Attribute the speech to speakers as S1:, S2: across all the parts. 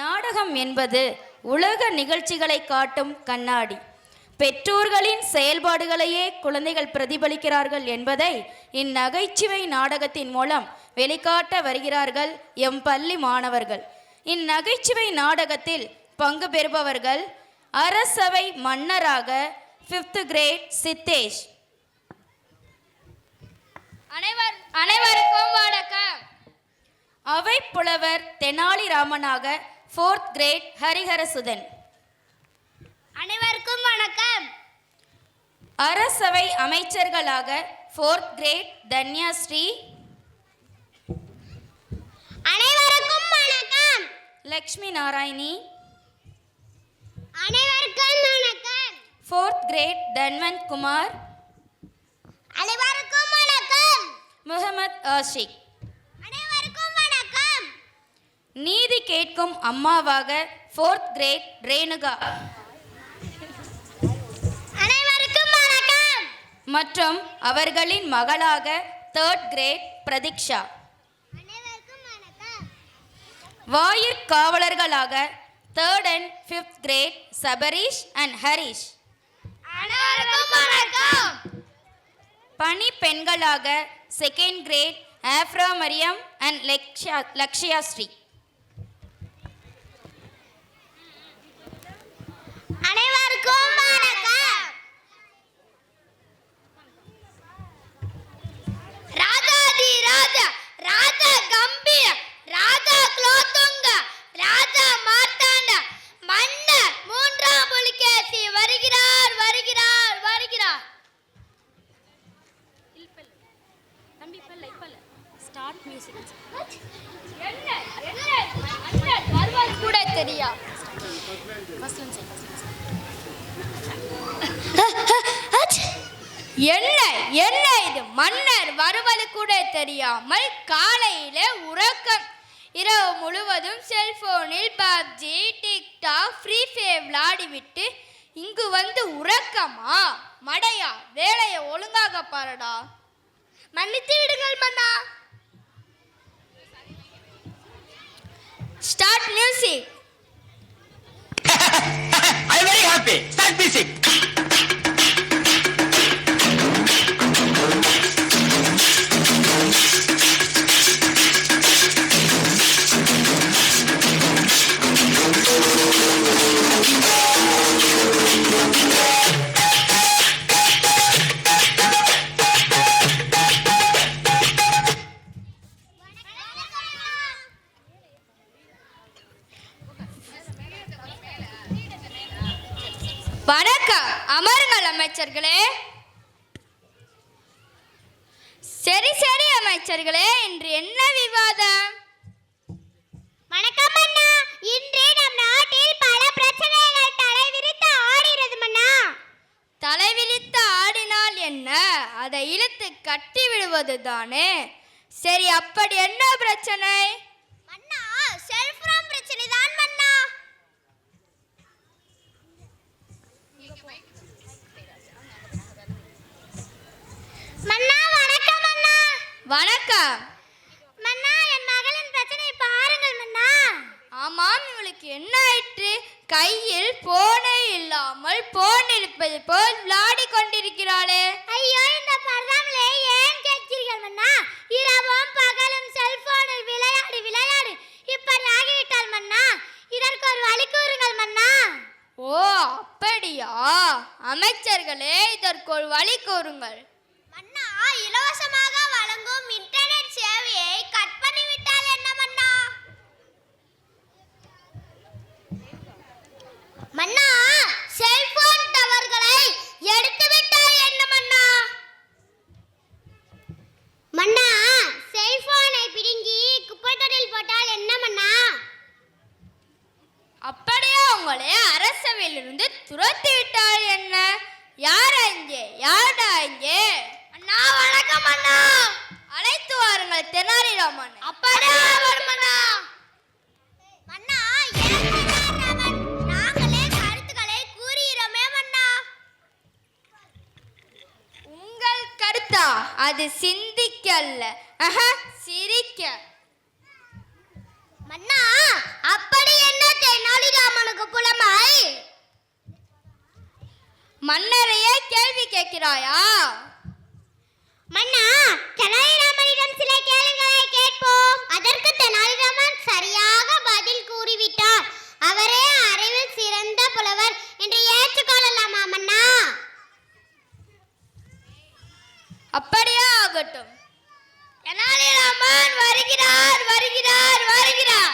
S1: நாடகம் என்பது உலக நிகழ்ச்சிகளை காட்டும் கண்ணாடி. பெற்றோர்களின் செயல்பாடுகளையே குழந்தைகள் பிரதிபலிக்கிறார்கள் என்பதை இந்நகைச்சுவை நாடகத்தின் மூலம் வெளிக்காட்ட வருகிறார்கள் எம் பள்ளி மாணவர்கள். இந்நகைச்சுவை நாடகத்தில் பங்கு பெறுபவர்கள் அரசவை மன்னராக 5th கிரேட் சித்தேஷ்.
S2: அனைவருக்கும் வணக்கம்.
S1: அவை புலவர் தெனாலிராமனாக 4th கிரேட் ஹரிஹரசுதன்.
S2: அனைவருக்கும் வணக்கம்.
S1: அரசவை அமைச்சர்களாக 4th கிரேட் தன்யாஸ்ரீ.
S2: அனைவருக்கும் வணக்கம்.
S1: லக்ஷ்மி நாராயணி.
S2: அனைவருக்கும் வணக்கம்.
S1: 4th great Thanvanth Kumar.
S2: அனைவருக்கும் வணக்கம்.
S1: முகமது ஆஷிக்.
S2: அனைவருக்கும் வணக்கம்.
S1: நீதி கேட்கும் அம்மாவாக 4th கிரேட் ரேணுகா
S2: அனைவருக்கும் வணக்கம்.
S1: மற்றும் அவர்களின் மகளாக 3rd கிரேட் பிரதீக்ஷா.
S2: அனைவருக்கும் வணக்கம்.
S1: வாயிற்காவலர்களாக 3rd and 5th grade Sabareesh and Harish.
S2: அனைவருக்கும் வணக்கம்.
S1: பணி பெண்களாக 2nd grade Afra Mariyam and Lakshaya Sri.
S2: அனைவருக்கும் வணக்கம். ராஜாதி ராஜா, ராஜா கம்பீர, ராஜா குலோத்துங்க, ராஜா மார்த்தாண்ட, மன்னர் 3ஆம் புலிகேசி வருகிறார் வருகிறார் வருகிறார். என்ன என்ன மன்னர் வருவது கூட தெரியா. என்ன என்ன இது, மன்னர் வருவது கூட தெரியாமல் காலையில உறக்கம், இரவு முழுவதும் செல்போனில் பப்ஜி டிக்டாக் ஃப்ரீ ஃபயர் விளையாடிவிட்டு இங்கு வந்து உறக்கமா? மடையா, வேலையை ஒழுங்காக பாருடா. மன்னித்து விடுங்கள் மன்னா. Start music.
S3: I am very happy. Start music.
S2: வணக்கம். அமருங்கள் அமைச்சர்களே. சரி சரி அமைச்சர்களே, இன்று என்ன விவாதம்? வணக்கம் அண்ணா. இன்று நம் நாட்டில் பல பிரச்சனைகள் தலைவிரித்து ஆடுகிறது மன்னா. தலைவிரித்து ஆடினால் என்ன, அதை இழுத்து கட்டி விடுவது தானே. சரி, அப்படி என்ன பிரச்சனை? மன்னா, செல்போன் பிரச்சனை தான் மன்னா. மன்னா வணக்கம் மன்னா. வணக்கம் மன்னா. என் மகளின் பிரச்சனை பாருங்கள் மன்னா. ஆமாம், இவளுக்கு என்ன ஆயிற்று? கையில் போனே இல்லாமல் போன் இருப்பது போல் விளையாடி கொண்டிருக்கிறாளே. ஐயோ, இந்த பரதாமலே ஏன் கேட்கிறீர்கள் மன்னா? இரவும் பகலும் செல்போனில் விளையாடி விளையாடி இப்படி ஆகிவிட்டாள் மன்னா. இதற்கு ஒரு வழி கூறுங்கள் மன்னா. ஓ அப்படியா? அமைச்சர்களே, இதற்கு ஒரு வழி கூறுங்கள். மன்னா, இலவசமாக வழங்கும் இன்டர்நெட் சேவையை கட் பண்ணிவிட்டால் என்ன மன்னா? மன்னா, செல்போன் டவர்களை எடுத்து விட்டால் என்ன மன்னா? மன்னா, செல்போனை பிடுங்கி குப்பை தொட்டியில் போட்டால் என்ன மன்னா? அப்படியே உங்களை அரசவையிலிருந்து துரத்தி விட்டால் என்ன? யார் அங்கே? யாரா இங்கே? அண்ணா வணக்கம் அண்ணா. அழைத்து வாருங்கள் தெனாலிராமன். அப்படியே வரும் அண்ணா. மன்னா, ஏன் தெனாலிராமன்? நாங்களே கருத்துக்களை கூறுகிறோமே மன்னா. உங்கள் கருத்தா? அது சிந்திக்க அல்ல, சிரிக்க. மன்னா, அப்படி என்ன
S1: மன்னரையே கேள்வி கேட்கிறாயா?
S2: மன்னா, தெனாலிராமனிடம் சில கேள்விகளை கேட்போம். அதற்கு தெனாலிராமன் சரியாக பதில் கூறிவிட்டார். அவரே அறிவில் சிறந்த புலவர் என்று ஏற்றுக்கொள்ளலாமா மன்னா?
S1: அப்படியே ஆகட்டும். தெனாலிராமன் வருகிறார் வருகிறார் வருகிறார்.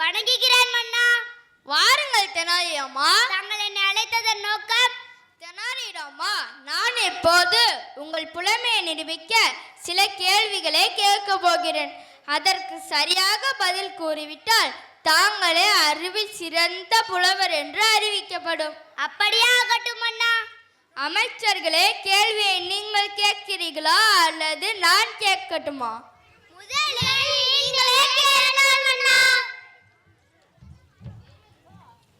S2: வணங்குகிறேன் மன்னா.
S1: வாருங்கள் தெனாலிராமா.
S2: தாங்கள் என்னை அழைத்ததன் நோக்கம்?
S1: தெனாலிராமா, நான் இப்போது உங்கள் புலமையை நிரூபிக்க சில கேள்விகளை கேட்க போகிறேன். அதற்கு சரியாக பதில் கூறிவிட்டால் தாங்களே அறிவில் சிறந்த புலவர் என்று அறிவிக்கப்படும்.
S2: அப்படியே ஆகட்டும் மன்னா.
S1: அமைச்சர்களே, கேள்வியை நீங்கள் கேட்கிறீர்களா அல்லது நான் கேட்கட்டுமா?
S2: முதலில் நீங்களே கேளுங்கள் மன்னா.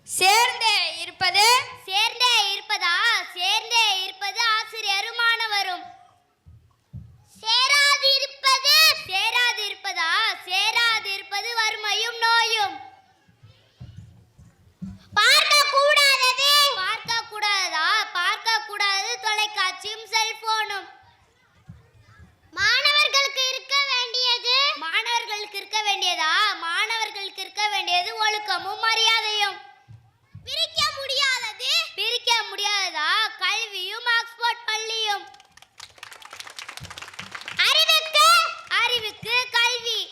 S1: சேர்ந்தே இருப்பது
S2: சேர்ந்தே இருப்பதா? சேர்ந்தே இருப்பது ஆசிரியரும் மாணவரும். சேராது இருப்பது? சேராது இருப்பதா? சேராது இருப்பது வறுமையும் நோயும். பார்க்க கூடாதது? பார்க்க கூடாதா? பார்க்க கூடாதது தொலைக்காட்சியும் செல்போனும். மாணவர்களுக்கு இருக்க வேண்டியது? மாணவர்களுக்கு இருக்க வேண்டியதா? மாணவர்களுக்கு இருக்க வேண்டியது ஒழுக்கமும் மரியாதையும். பிரிக்க முடியாதது? பிரிக்க முடியாததா? கல்வியும் ஆக்ஸ்போர்ட் பள்ளியும். அறிவுக்கு? அறிவுக்கு கல்வி.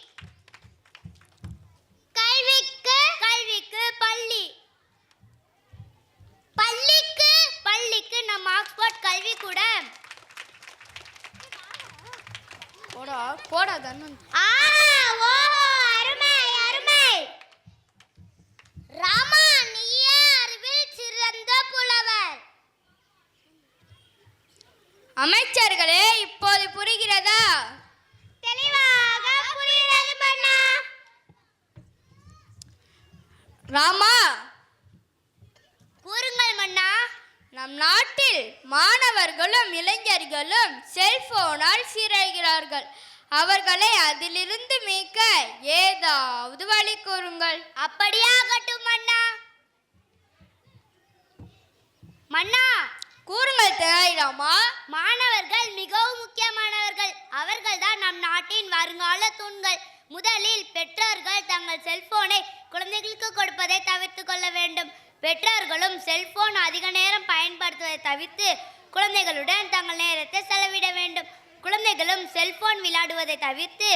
S2: கல்விக்கு? கல்விக்கு பள்ளி. பள்ளிக்கு? பள்ளிக்கு நம் ஆக்ஸ்போர்ட் கல்வி கூட.
S1: போடா போடா தன்னன்.
S2: ஓ, அருமை அருமை. ராமா, நீயே அறிவில் சிறந்த புலவர்.
S1: அமைச்சர்களே, இப்போது புரிகிறதா?
S2: தெளிவாக புரிகிறது மன்னா.
S1: ராமா,
S2: கூறுங்கள் மன்னா.
S1: நம் நாட்டில் மாணவர்களும் இளைஞர்களும் செல்போனால் சீரழிகிறார்கள். அவர்களை அதிலிருந்து மீட்க ஏதாவது வழி கூறுங்கள்.
S2: அப்படியே ஆகட்டும் மன்னா. மன்னா,
S1: கூறுங்கள் தெனாலிராமா.
S2: மாணவர்கள் மிகவும் முக்கியமானவர்கள். அவர்கள்தான் நம் நாட்டின் வருங்கால தூண்கள். முதலில் பெற்றோர்கள் தங்கள் செல்போனை குழந்தைகளுக்கு கொடுப்பதை தவிர்த்து கொள்ள வேண்டும். பெற்றோர்களும் செல்போன் அதிக நேரம் பயன்படுத்துவதை தவிர்த்து குழந்தைகளுடன் தங்கள் நேரத்தை செலவிட வேண்டும். குழந்தைகளும் செல்போன் விளையாடுவதை தவிர்த்து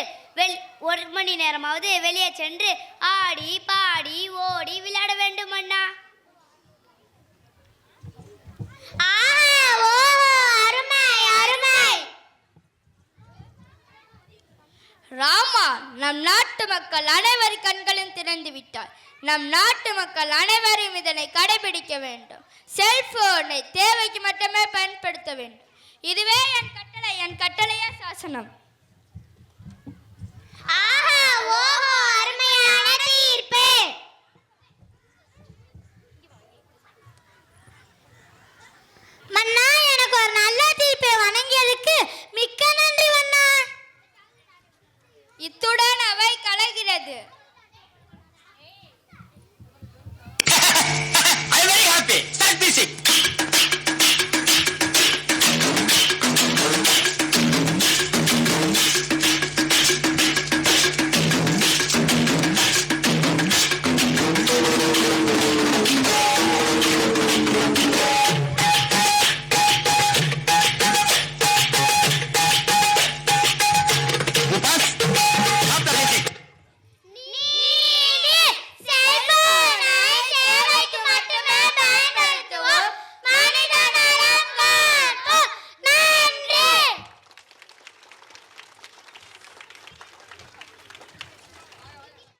S2: 1 மணி நேரமாவது வெளியே சென்று ஆடி பாடி ஓடி விளையாட வேண்டும் அண்ணா. அருமை அருமை.
S1: ராமா, நம் நாட்டு மக்கள் அனைவரும் கண்களும் திறந்து விட்டார். நம் நாட்டு மக்கள் அனைவரும் இதனை கடைபிடிக்க வேண்டும். செல்போனை தேவைக்கு மட்டுமே பயன்படுத்த வேண்டும். இதுவே என் கட்டளையே சாசனம்.
S2: ஓஹோ